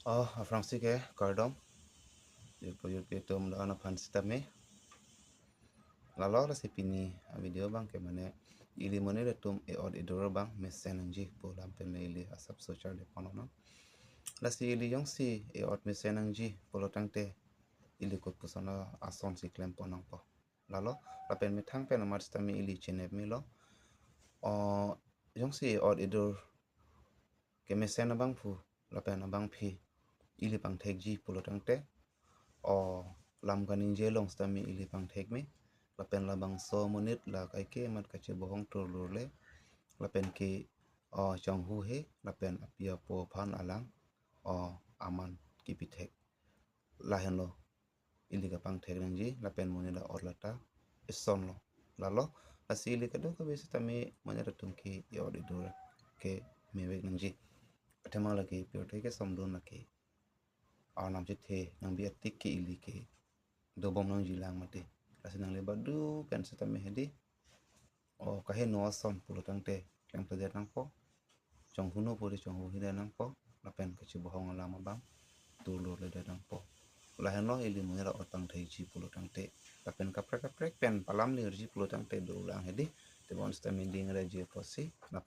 Oh, Francis ke kardom yuk itu mendana pan sistem lalu si pini video bang ke mana ili mana tum e od idoro bang mesen anji pulang pemili asap social de panono la si ili yang si e od mesen anji polo tangte ili kut pusana ason si klem ponang po lalu la pen metang pen amat sistem ili chenep milo o yang si e od idor ke mesen bang pu la pen bang phi ili bang tekji polo tangte o lam kaning jelong stami ili pang thek me lapen labang so monit la kai ke mat ka che bohong tur lur le lapen ke o chong hu he lapen apia po phan alang o aman ki pi thek la hen lo ili ka pang thek nang ji lapen monila or lata ison lo lalo asili ka do ka besi tami manya tum ki yo di dur ke mewek nang ji atema lagi pio ke som don la ke nam che the nang bi atik ki ili ke do bom nang jilang mate kasi nang leba du pen seta me hedi o kahe no som pulo tangte klang te nang po chong huno puri chong hu hide nang po la pen ka chi bohong ala ma bang tu lo le nang po la heno ili mo ra otang thai chi pulo tangte la pen ka prek pen palam ni ji pulo tangte do lang hedi te bon sta me ding ra ji po si na